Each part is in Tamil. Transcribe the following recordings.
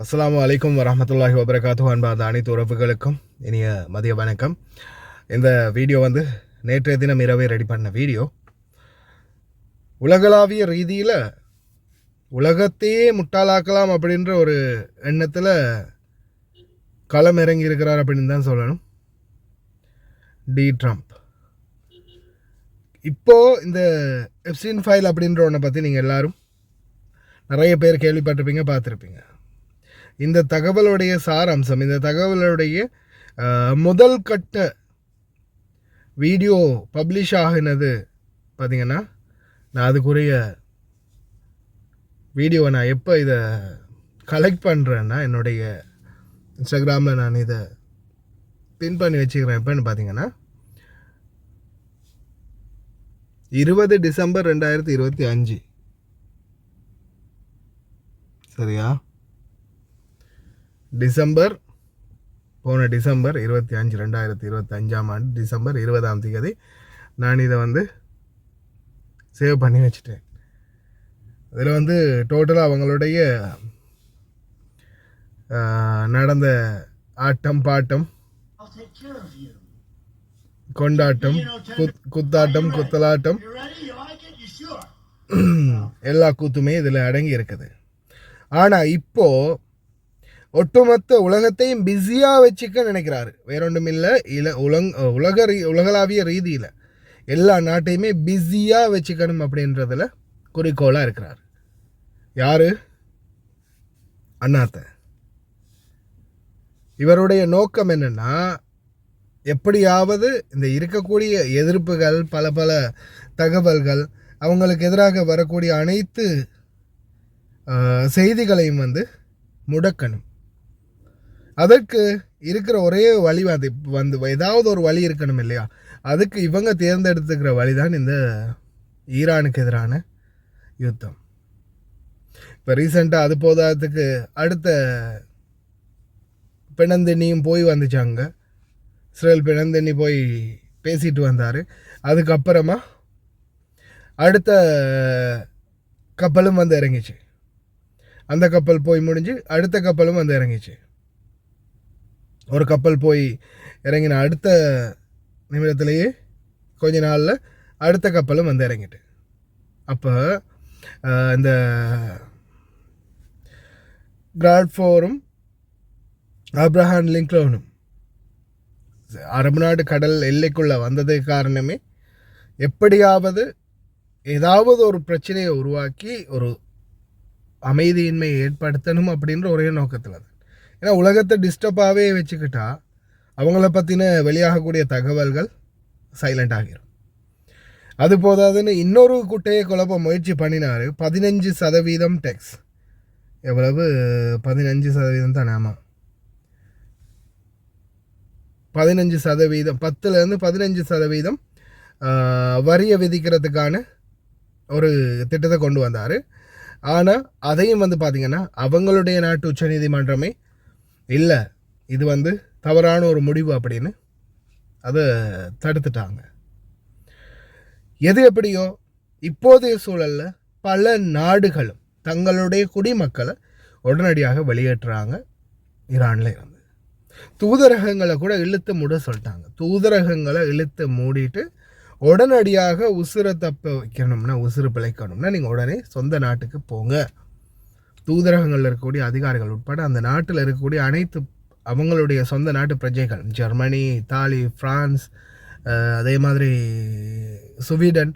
அஸ்ஸலாமு அலைக்கும் வரஹ்மத்துல்லாஹி வபரகாத்துஹு. அன்பார்ந்த அனைத்து உறவுகளுக்கும் இனிய மதிய வணக்கம். இந்த வீடியோ நேற்றைய தினம் இரவே ரெடி பண்ண வீடியோ. உலகளாவிய ரீதியில் உலகத்தையே முட்டாளாக்கலாம் அப்படின்ற ஒரு எண்ணத்தில் களம் இறங்கி இருக்கிறார் அப்படின்னு தான் சொல்லணும் ட்ரம்ப். இப்போது இந்த எப்ஸ்டீன் ஃபைல் அப்படின்ற ஒன்றை பற்றி நீங்கள் எல்லாரும் நிறைய பேர் கேள்விப்பட்டிருப்பீங்க, பார்த்துருப்பீங்க. இந்த தகவலுடைய சாராம்சம், இந்த தகவலுடைய முதல் கட்ட வீடியோ பப்ளிஷ் ஆகினது பார்த்திங்கன்னா, நான் அதுக்குரிய வீடியோவை நான் எப்போ இதை கலெக்ட் பண்ணுறேன்னா என்னுடைய இன்ஸ்டாகிராமில் நான் இதை பின் பண்ணி வச்சுக்கிறேன். எப்போன்னு பார்த்தீங்கன்னா 20 டிசம்பர் 2025. சரியா? போன டிசம்பர் 25 2025ஆம் ஆண்டு டிசம்பர் 20ஆம் தேதி நான் இதை சேவ் பண்ணி வச்சுட்டேன். இதில் டோட்டலாக அவங்களுடைய நடந்த ஆட்டம் பாட்டம் கொண்டாட்டம் குத்தாட்டம் குத்தலாட்டம் எல்லா கூத்துமே இதில் அடங்கி இருக்குது. ஆனால் இப்போது ஒட்டுமொத்த உலகத்தையும் பிஸியாக வச்சுக்க நினைக்கிறாரு. வேறொன்றும் இல்லை, உலகளாவிய ரீதியில் எல்லா நாட்டையுமே பிஸியாக வச்சுக்கணும் அப்படின்றதுல குறிக்கோளாக இருக்கிறார். யார்? அண்ணாத்த. இவருடைய நோக்கம் என்னென்னா, எப்படியாவது இந்த இருக்கக்கூடிய எதிர்ப்புகள், பல பல தகவல்கள், அவங்களுக்கு எதிராக வரக்கூடிய அனைத்து செய்திகளையும் முடக்கணும். அதற்கு இருக்கிற ஒரே வழி ஏதாவது ஒரு வழி இருக்கணும் இல்லையா? அதுக்கு இவங்க தேர்ந்தெடுத்துக்கிற வழி தான் இந்த ஈரானுக்கு எதிரான யுத்தம். இப்போ ரீசெண்டாக அது போதாததுக்கு அடுத்த பிணந்தண்ணியும் போய் வந்துச்சாங்க. இஸ்ரேல் பிணந்தண்ணி போய் பேசிட்டு வந்தார். அதுக்கப்புறமா அடுத்த கப்பலும் இறங்கிச்சு. அந்த கப்பல் போய் முடிஞ்சு அடுத்த கப்பலும் இறங்கிச்சு. ஒரு கப்பல் போய் இறங்கின அடுத்த நிமிடத்திலேயே கொஞ்ச நாளில் அடுத்த கப்பலும் இறங்கிட்டு. அப்போ இந்த கிராட்ஃபோரும் ஆப்ரஹாம் லிங்கனும் அரபு நாடு கடல் எல்லைக்குள்ளே வந்தது காரணமே எப்படியாவது ஏதாவது ஒரு பிரச்சனையை உருவாக்கி ஒரு அமைதியின்மையை ஏற்படுத்தணும் அப்படின்ற ஒரே நோக்கத்தில் தான். ஏன்னா உலகத்தை டிஸ்டர்பாகவே வச்சுக்கிட்டா அவங்கள பற்றின வெளியாகக்கூடிய தகவல்கள் சைலண்ட் ஆகிரும். அது போதாதுன்னு இன்னொரு குட்டையை குழப்ப முயற்சி பண்ணினார். 15% டெக்ஸ். எவ்வளவு? 15% தானே? ஆமாம், 15%, 10% 15% வரியை விதிக்கிறதுக்கான ஒரு திட்டத்தை கொண்டு வந்தார். ஆனால் அதையும் பார்த்திங்கன்னா அவங்களுடைய நாட்டு உச்ச நீதிமன்றமே இல்லை, இது தவறான ஒரு முடிவு அப்படின்னு அதை தடுத்துட்டாங்க. எது எப்படியோ இப்போதைய சூழலில் பல நாடுகளும் தங்களுடைய குடிமக்களை உடனடியாக வெளியேற்றுறாங்க. ஈரானில் இருந்து தூதரகங்களை கூட இழுத்து மூட சொல்லிட்டாங்க. தூதரகங்களை இழுத்து மூடிட்டு உடனடியாக உசுரை தப்ப வைக்கணும்னா, உசுறு பிழைக்கணும்னா நீங்கள் உடனே சொந்த நாட்டுக்கு போங்க. தூதரகங்களில் இருக்கக்கூடிய அதிகாரிகள் உட்பட அந்த நாட்டில் இருக்கக்கூடிய அனைத்து அவங்களுடைய சொந்த நாட்டு பிரஜைகள், ஜெர்மனி, இத்தாலி, ஃப்ரான்ஸ், அதே மாதிரி ஸ்வீடன்,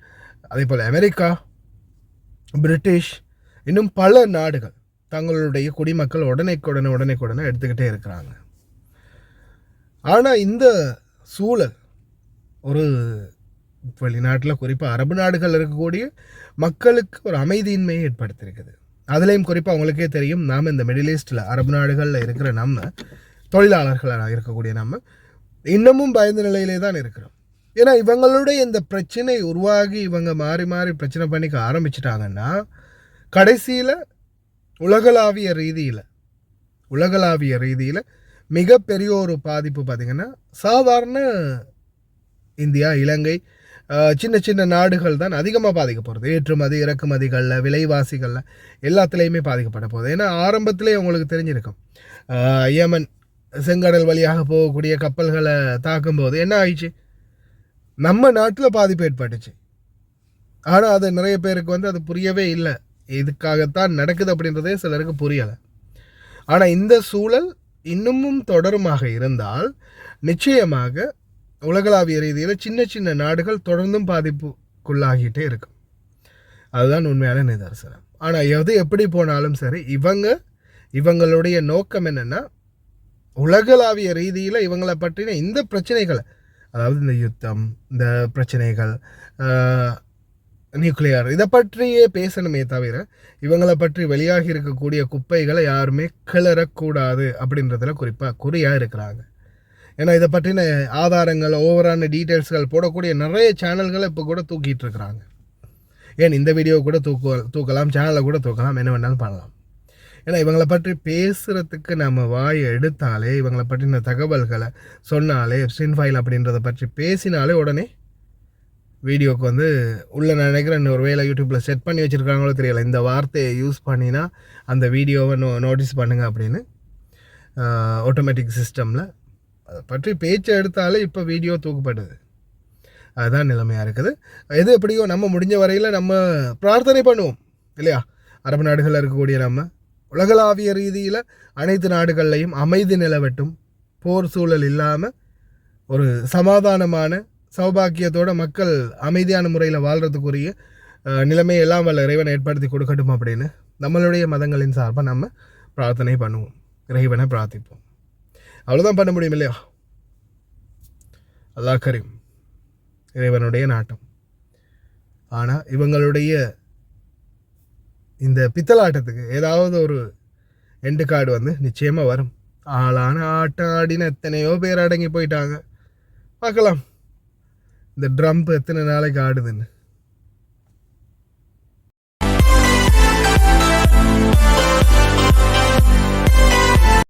அதே போல் அமெரிக்கா, பிரிட்டிஷ், இன்னும் பல நாடுகள் தங்களுடைய குடிமக்கள் உடனே எடுத்துக்கிட்டே இருக்கிறாங்க. ஆனால் இந்த சூழல் ஒரு வெளிநாட்டில் குறிப்பாக அரபு நாடுகள் இருக்கக்கூடிய மக்களுக்கு ஒரு அமைதியின்மையை ஏற்படுத்தியிருக்குது. அதுலேயும் குறிப்பாக அவங்களுக்கே தெரியும், நாம் இந்த மிடில் ஈஸ்டில் அரபு நாடுகளில் இருக்கிற நம்ம தொழிலாளர்களாக இருக்கக்கூடிய நம்ம இன்னமும் பயந்த நிலையிலே தான் இருக்கிறோம். ஏன்னா இவங்களுடைய இந்த பிரச்சனை உருவாகி இவங்க மாறி மாறி பிரச்சனை பண்ணிக்க ஆரம்பிச்சிட்டாங்கன்னா கடைசியில் உலகளாவிய ரீதியில் மிகப்பெரிய ஒரு பாதிப்பு பார்த்திங்கன்னா சாதாரண இந்தியா, இலங்கை, சின்ன சின்ன நாடுகள் தான் அதிகமாக பாதிக்க போகிறது. ஏற்றுமதி இறக்குமதிகளில் விலைவாசிகளில் எல்லாத்துலேயுமே பாதிக்கப்பட போகுது. ஏன்னா ஆரம்பத்திலே உங்களுக்கு தெரிஞ்சிருக்கும், யமன் செங்கடல் வழியாக போகக்கூடிய கப்பல்களை தாக்கும்போது என்ன ஆயிடுச்சு, நம்ம நாட்டில் பாதிப்பு ஏற்பட்டுச்சு. ஆனால் அது நிறைய பேருக்கு வந்து அது புரியவே இல்லை. இதுக்காகத்தான் நடக்குது அப்படின்றதே சிலருக்கு புரியலை. ஆனால் இந்த சூழல் இன்னமும் தொடருமாக இருந்தால் நிச்சயமாக உலகளாவிய ரீதியில் சின்ன சின்ன நாடுகள் தொடர்ந்தும் பாதிப்புக்குள்ளாகிட்டே இருக்கும். அதுதான் உண்மையான நிதர்சனம். ஆனால் எது எப்படி போனாலும் சரி, இவங்களுடைய நோக்கம் என்னென்னா, உலகளாவிய ரீதியில் இவங்களை பற்றின இந்த பிரச்சனைகளை, அதாவது இந்த யுத்தம், இந்த பிரச்சனைகள், நியூக்ளியர், இதை பற்றியே பேசணுமே தவிர இவங்களை பற்றி வெளியாகி இருக்கக்கூடிய குப்பைகளை யாருமே கிளறக்கூடாது அப்படின்றதுல குறியாக இருக்கிறாங்க. ஏன்னா இதை பற்றின ஆதாரங்கள், ஓவரான டீட்டெயில்ஸ்கள் போடக்கூடிய நிறைய சேனல்களை இப்போ கூட தூக்கிட்டு இருக்கிறாங்க. ஏன் இந்த வீடியோ கூட தூக்கலாம், சேனலை கூட தூக்கலாம், என்ன வேணாலும் பண்ணலாம். ஏன்னா இவங்களை பற்றி பேசுகிறதுக்கு நம்ம வாயை எடுத்தாலே, இவங்களை பற்றின தகவல்களை சொன்னாலே, எப்ஸ்டைன் ஃபைல் அப்படின்றத பற்றி பேசினாலே உடனே வீடியோக்கு வந்து உள்ள நினைக்கிறேன் ஒரு வேளை யூடியூப்பில் செட் பண்ணி வச்சுருக்காங்களோ தெரியலை, இந்த வார்த்தையை யூஸ் பண்ணினா அந்த வீடியோவை நோட்டீஸ் பண்ணுங்கள் அப்படின்னு ஆட்டோமேட்டிக் சிஸ்டமில் அதை பற்றி பேச்சை எடுத்தாலே இப்போ வீடியோ தூக்கப்படுது. அதுதான் நிலைமையாக இருக்குது. எது எப்படியோ நம்ம முடிஞ்ச வரையில் நம்ம பிரார்த்தனை பண்ணுவோம் இல்லையா? அரபு நாடுகளில் இருக்கக்கூடிய நம்ம உலகளாவிய ரீதியில் அனைத்து நாடுகள்லையும் அமைதி நிலவட்டும், போர் சூழல் இல்லாமல் ஒரு சமாதானமான சௌபாக்கியத்தோட மக்கள் அமைதியான முறையில் வாழ்கிறதுக்குரிய நிலைமை எல்லாம் வல்ல இறைவனை ஏற்படுத்தி கொடுக்கட்டும் அப்படின்னு நம்மளுடைய மதங்களின் சார்பாக நம்ம பிரார்த்தனை பண்ணுவோம், இறைவனை பிரார்த்திப்போம். அவ்வளோதான் பண்ண முடியும் இல்லையா? அல்லாஹ் கரீம், இறைவனுடைய நாட்டம். ஆனால் இவங்களுடைய இந்த பித்தலாட்டத்துக்கு ஏதாவது ஒரு எண்டு கார்டு வந்து நிச்சயமாக வரும். ஆளான ஆட்டம் ஆடின எத்தனையோ பேர் அடங்கி போயிட்டாங்க. பார்க்கலாம் இந்த ட்ரம்ப் எத்தனை நாளைக்கு ஆடுதுன்னு.